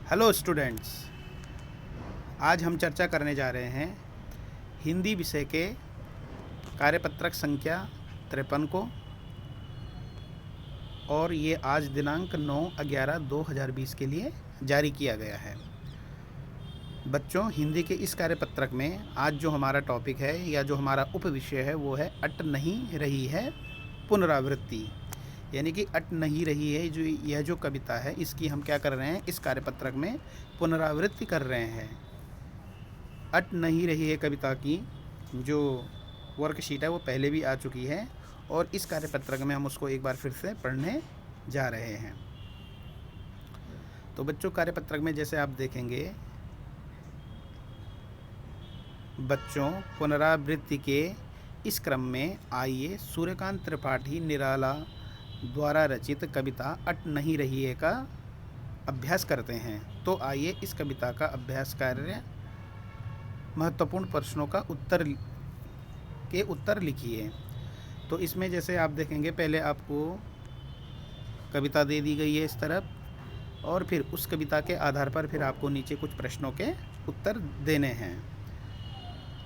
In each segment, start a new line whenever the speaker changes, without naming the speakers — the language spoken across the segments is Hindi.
हेलो स्टूडेंट्स, आज हम चर्चा करने जा रहे हैं हिंदी विषय के कार्यपत्रक संख्या 53 को। और ये आज दिनांक 9/11/2020 के लिए जारी किया गया है। बच्चों, हिंदी के इस कार्यपत्रक में आज जो हमारा टॉपिक है या जो हमारा उपविषय है वो है अट नहीं रही है पुनरावृत्ति। यानी कि अट नहीं रही है जो यह जो कविता है इसकी हम क्या कर रहे हैं, इस कार्यपत्रक में पुनरावृत्ति कर रहे हैं। अट नहीं रही है कविता की जो वर्कशीट है वो पहले भी आ चुकी है और इस कार्यपत्रक में हम उसको एक बार फिर से पढ़ने जा रहे हैं। तो बच्चों, कार्यपत्रक में जैसे आप देखेंगे बच्चों, पुनरावृत्ति के इस क्रम में आइए सूर्यकांत त्रिपाठी निराला द्वारा रचित कविता अट नहीं रही है का अभ्यास करते हैं। तो आइए इस कविता का अभ्यास कार्य महत्वपूर्ण प्रश्नों का उत्तर लिखिए। तो इसमें जैसे आप देखेंगे पहले आपको कविता दे दी गई है इस तरफ और फिर उस कविता के आधार पर फिर आपको नीचे कुछ प्रश्नों के उत्तर देने हैं।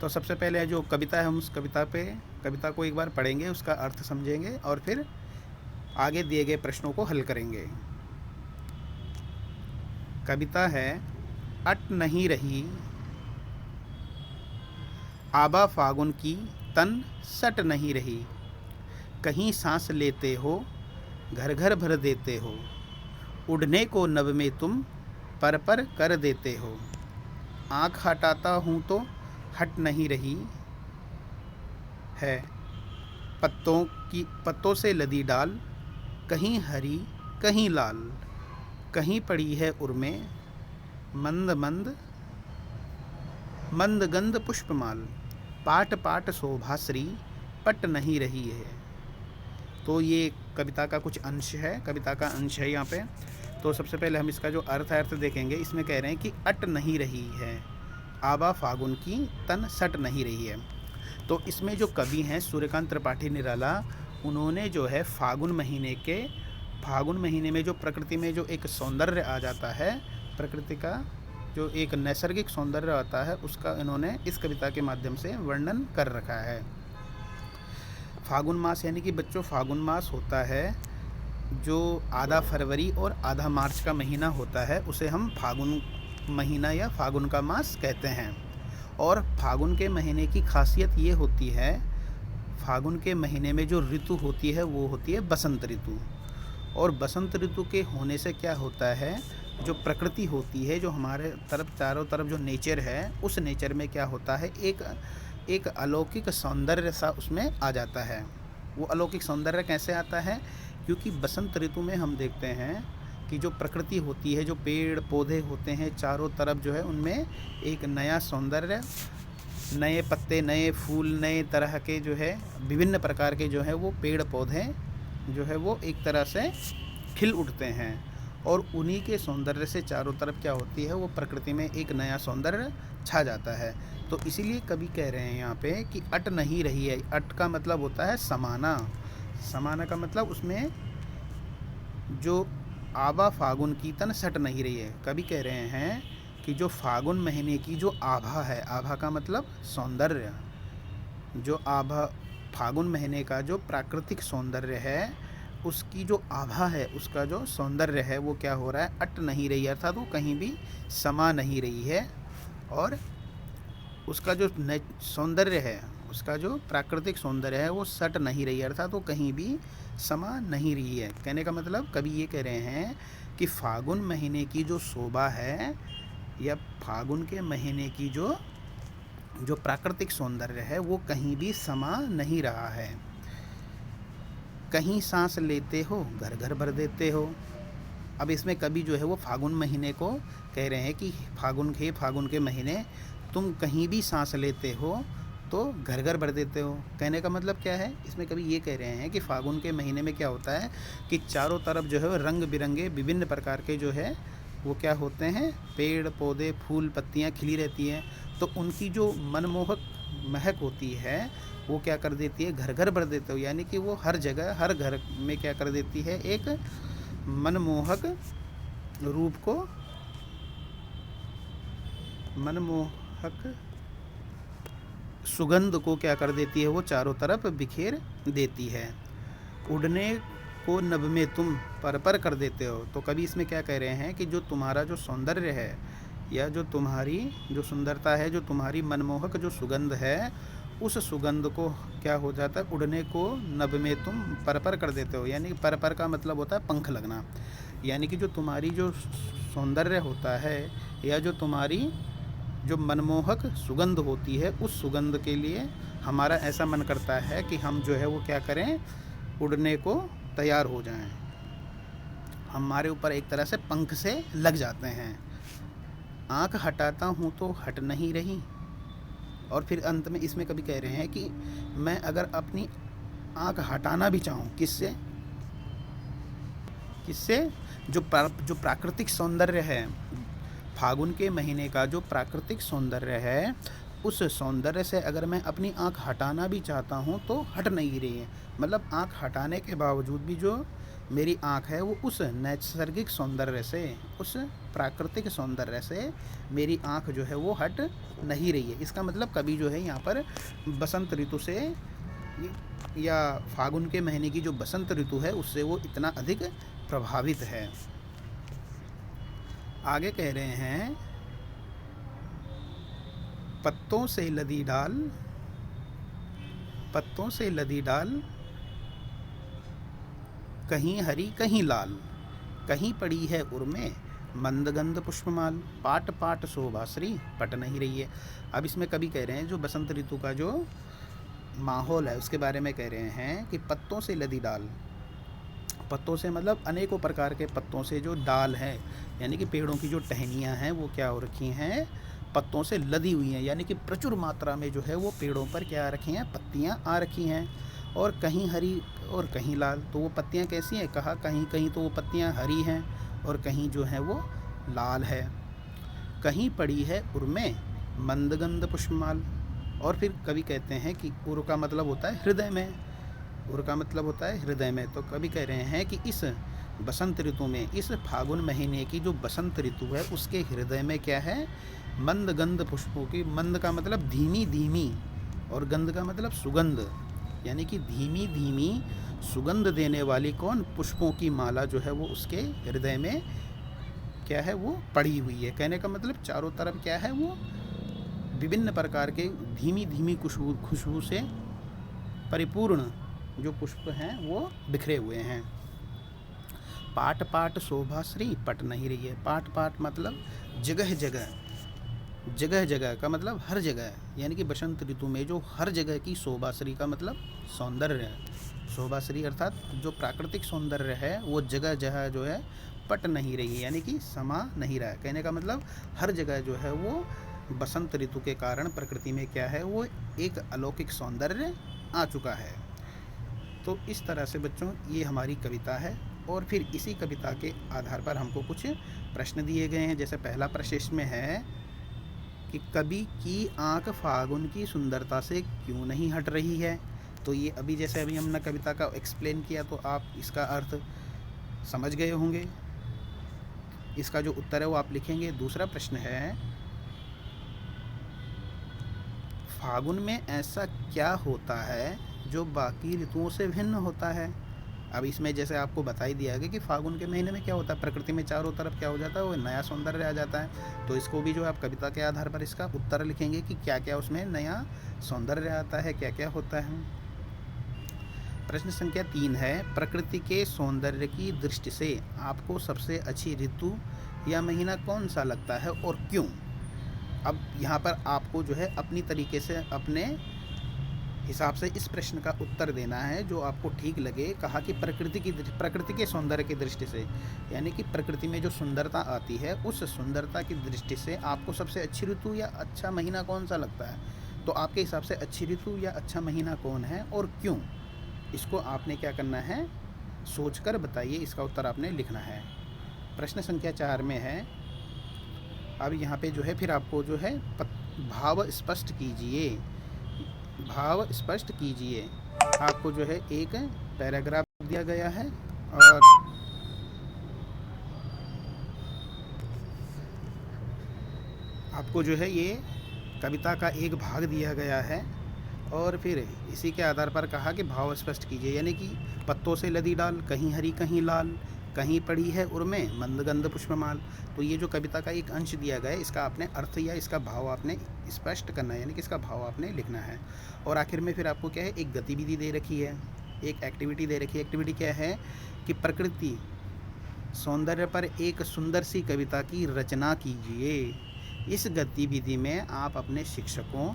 तो सबसे पहले जो कविता है हम उस कविता को एक बार पढ़ेंगे, उसका अर्थ समझेंगे और फिर आगे दिए गए प्रश्नों को हल करेंगे। कविता है अट नहीं रही आबा फागुन की तन सट नहीं रही, कहीं सांस लेते हो घर घर भर देते हो, उड़ने को नभ में तुम पर पर कर देते हो, आँख हटाता हूँ तो हट नहीं रही है, पत्तों से लदी डाल, कहीं हरी कहीं लाल, कहीं पड़ी है उर्मे मंद मंद मंद गंध पुष्पमाल, पाट पाट शोभाश्री पट नहीं रही है। तो ये कविता का कुछ अंश है, कविता का अंश है यहाँ पे। तो सबसे पहले हम इसका जो अर्थ देखेंगे। इसमें कह रहे हैं कि अट नहीं रही है आबा फागुन की तन सट नहीं रही है। तो इसमें जो कवि हैं सूर्यकांत त्रिपाठी निराला, उन्होंने जो है फागुन महीने में जो प्रकृति में जो एक सौंदर्य आ जाता है, प्रकृति का जो एक नैसर्गिक सौंदर्य आता है उसका इन्होंने इस कविता के माध्यम से वर्णन कर रखा है। फागुन मास यानी कि बच्चों फागुन मास होता है जो आधा फरवरी और आधा मार्च का महीना होता है, उसे हम फागुन महीना या फागुन का मास कहते हैं। और फागुन के महीने की खासियत ये होती है, फागुन के महीने में जो ऋतु होती है वो होती है बसंत ऋतु। और बसंत ऋतु के होने से क्या होता है, जो प्रकृति होती है, जो हमारे तरफ चारों तरफ जो नेचर है, उस नेचर में क्या होता है, एक अलौकिक सौंदर्य सा उसमें आ जाता है। वो अलौकिक सौंदर्य कैसे आता है, क्योंकि बसंत ऋतु में हम देखते हैं कि जो प्रकृति होती है, जो पेड़ पौधे होते हैं चारों तरफ जो है उनमें एक नया सौंदर्य, नए पत्ते, नए फूल, नए तरह के जो है विभिन्न प्रकार के जो है वो पेड़ पौधे जो है वो एक तरह से खिल उठते हैं। और उन्हीं के सौंदर्य से चारों तरफ क्या होती है, वो प्रकृति में एक नया सौंदर्य छा जाता है। तो इसीलिए कवि कह रहे हैं यहाँ पे कि अट नहीं रही है। अट का मतलब होता है समाना। समाना का मतलब उसमें जो आबा फागुन की तन सट नहीं रही है। कवि कह रहे हैं कि जो फागुन महीने की जो आभा है, आभा का मतलब सौंदर्य, जो आभा फागुन महीने का जो प्राकृतिक सौंदर्य है, उसकी जो आभा है, उसका जो सौंदर्य है वो क्या हो रहा है, अट नहीं रही, अर्थात वो कहीं भी समा नहीं रही है। और उसका जो सौंदर्य है, उसका जो प्राकृतिक सौंदर्य है वो सट नहीं रही है, अर्थात वो कहीं भी समा नहीं रही है। कहने का मतलब कवि ये कह रहे हैं कि फागुन महीने की जो शोभा है या फागुन के महीने की जो प्राकृतिक सौंदर्य है वो कहीं भी समा नहीं रहा है। कहीं सांस लेते हो घर घर भर देते हो। अब इसमें कवि जो है वो फागुन महीने को कह रहे हैं कि फागुन के महीने तुम कहीं भी सांस लेते हो तो घर घर भर देते हो। कहने का मतलब क्या है, इसमें कवि ये कह रहे हैं कि फागुन के महीने में क्या होता है कि चारों तरफ जो है रंग बिरंगे विभिन्न प्रकार के जो है वो क्या होते हैं, पेड़ पौधे फूल पत्तियाँ खिली रहती हैं। तो उनकी जो मनमोहक महक होती है वो क्या कर देती है, घर घर भर देते हो। यानी कि वो हर जगह हर घर में क्या कर देती है, एक मनमोहक रूप को मनमोहक सुगंध को क्या कर देती है, वो चारों तरफ बिखेर देती है। उड़ने को नभ में तुम पर पर कर देते हो। तो कभी इसमें क्या कह रहे हैं कि जो तुम्हारा जो सौंदर्य है या जो तुम्हारी जो सुंदरता है, जो तुम्हारी मनमोहक जो सुगंध है, उस सुगंध को क्या हो जाता है, उड़ने को नभ में तुम पर पर कर देते हो। यानी पर पर का मतलब होता है पंख लगना। यानी कि जो तुम्हारी जो सौंदर्य होता है या जो तुम्हारी जो मनमोहक सुगंध होती है, उस सुगंध के लिए हमारा ऐसा मन करता है कि हम जो है वो क्या करें, उड़ने को तैयार हो जाएं। हमारे ऊपर एक तरह से पंख से लग जाते हैं। आँख हटाता हूँ तो हट नहीं रही। और फिर अंत में इसमें कभी कह रहे हैं कि मैं अगर अपनी आँख हटाना भी चाहूँ, किससे, जो प्राकृतिक सौंदर्य है, फागुन के महीने का जो प्राकृतिक सौंदर्य है, उस सौंदर्य से अगर मैं अपनी आँख हटाना भी चाहता हूँ तो हट नहीं रही है। मतलब आँख हटाने के बावजूद भी जो मेरी आँख है वो उस नैसर्गिक सौंदर्य से, उस प्राकृतिक सौंदर्य से मेरी आँख जो है वो हट नहीं रही है। इसका मतलब कभी जो है यहाँ पर बसंत ऋतु से या फागुन के महीने की जो बसंत ऋतु है उससे वो इतना अधिक प्रभावित है। आगे कह रहे हैं, पत्तों से लदी डाल, पत्तों से लदी डाल, कहीं हरी कहीं लाल, कहीं पड़ी है उर्मे मंदगंध पुष्पमाल, पाट पाट शोभाश्री पट नहीं रही है। अब इसमें कभी कह रहे हैं जो बसंत ऋतु का जो माहौल है उसके बारे में कह रहे हैं कि पत्तों से लदी डाल, पत्तों से मतलब अनेकों प्रकार के पत्तों से जो डाल है, यानी कि पेड़ों की जो टहनियाँ हैं वो क्या हो रखी हैं, पत्तों से लदी हुई हैं। यानी कि प्रचुर मात्रा में जो है वो पेड़ों पर क्या आ रखी हैं, पत्तियाँ आ रखी हैं। और कहीं हरी और कहीं लाल, तो वो पत्तियाँ कैसी हैं, कहा कहीं कहीं तो वो पत्तियाँ हरी हैं और कहीं जो है वो लाल है। कहीं पड़ी है उर्मे मंदगंध पुष्पमाल। और फिर कभी कहते हैं कि उर का मतलब होता है हृदय में, उर का मतलब होता है हृदय में। तो कभी कह रहे हैं कि इस बसंत ऋतु में, इस फागुन महीने की जो बसंत ऋतु है उसके हृदय में क्या है, मंद गंध पुष्पों की, मंद का मतलब धीमी धीमी और गंध का मतलब सुगंध, यानी कि धीमी धीमी सुगंध देने वाली कौन, पुष्पों की माला जो है वो उसके हृदय में क्या है, वो पड़ी हुई है। कहने का मतलब चारों तरफ क्या है, वो विभिन्न प्रकार के धीमी धीमी खुशबू से परिपूर्ण जो पुष्प हैं वो बिखरे हुए हैं। पाट पाट शोभाश्री पट नहीं रही है। पाट पाट मतलब जगह जगह, जगह जगह का मतलब हर जगह, यानी कि बसंत ऋतु में जो हर जगह की शोभाश्री का मतलब सौंदर्य है, शोभाश्री अर्थात जो प्राकृतिक सौंदर्य है वो जगह जगह जो है पट नहीं रही है, यानी कि समा नहीं रहा है। कहने का मतलब हर जगह जो है वो बसंत ऋतु के कारण प्रकृति में क्या है, वो एक अलौकिक सौंदर्य आ चुका है। तो इस तरह से बच्चों ये हमारी कविता है। और फिर इसी कविता के आधार पर हमको कुछ प्रश्न दिए गए हैं। जैसे पहला प्रश्न इसमें है कि कवि की आँख फागुन की सुंदरता से क्यों नहीं हट रही है। तो ये अभी जैसे अभी हमने कविता का एक्सप्लेन किया तो आप इसका अर्थ समझ गए होंगे। इसका जो उत्तर है वो आप लिखेंगे। दूसरा प्रश्न है, फागुन में ऐसा क्या होता है जो बाकी ऋतुओं से भिन्न होता है। अब इसमें जैसे आपको बता ही दिया गया कि फागुन के महीने में क्या होता है, प्रकृति में चारों तरफ क्या हो जाता है, वो नया सौंदर्य आ जाता है। तो इसको भी जो आप कविता के आधार पर इसका उत्तर लिखेंगे कि क्या क्या उसमें नया सौंदर्य आता है, क्या क्या होता है। प्रश्न संख्या 3 है, प्रकृति के सौंदर्य की दृष्टि से आपको सबसे अच्छी ऋतु या महीना कौन सा लगता है और क्यों। अब यहाँ पर आपको जो है अपनी तरीके से अपने हिसाब से इस प्रश्न का उत्तर देना है जो आपको ठीक लगे। कहा कि प्रकृति के सौंदर्य की दृष्टि से, यानी कि प्रकृति में जो सुंदरता आती है उस सुंदरता की दृष्टि से आपको सबसे अच्छी ऋतु या अच्छा महीना कौन सा लगता है। तो आपके हिसाब से अच्छी ऋतु या अच्छा महीना कौन है और क्यों, इसको आपने क्या करना है, सोचकर बताइए। इसका उत्तर आपने लिखना है। प्रश्न संख्या 4 में है, अब यहाँ पे जो है फिर आपको जो है भाव स्पष्ट कीजिए, भाव स्पष्ट कीजिए। आपको जो है एक पैराग्राफ दिया गया है और आपको जो है ये कविता का एक भाग दिया गया है और फिर इसी के आधार पर कहा कि भाव स्पष्ट कीजिए, यानी कि पत्तों से लदी डाल, कहीं हरी कहीं लाल, कहीं पड़ी है उर्में मंदगंध पुष्पमाल। तो ये जो कविता का एक अंश दिया गया है, इसका आपने अर्थ या इसका भाव आपने स्पष्ट करना है, यानी कि इसका भाव आपने लिखना है। और आखिर में फिर आपको क्या है, एक गतिविधि दे रखी है, एक एक्टिविटी दे रखी है। एक्टिविटी क्या है कि प्रकृति सौंदर्य पर एक सुंदर सी कविता की रचना कीजिए। इस गतिविधि में आप अपने शिक्षकों,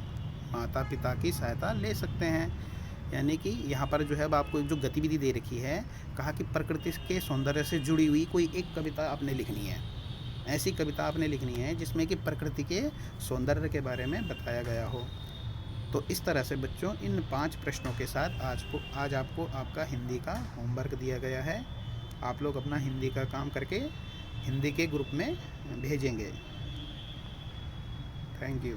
माता पिता की सहायता ले सकते हैं। यानी कि यहाँ पर जो है अब आपको जो गतिविधि दे रखी है, कहा कि प्रकृति के सौंदर्य से जुड़ी हुई कोई एक कविता आपने लिखनी है। ऐसी कविता आपने लिखनी है जिसमें कि प्रकृति के सौंदर्य के बारे में बताया गया हो। तो इस तरह से बच्चों इन 5 प्रश्नों के साथ आज आपको आपका हिंदी का होमवर्क दिया गया है। आप लोग अपना हिंदी का काम करके हिंदी के ग्रुप में भेजेंगे। Thank you.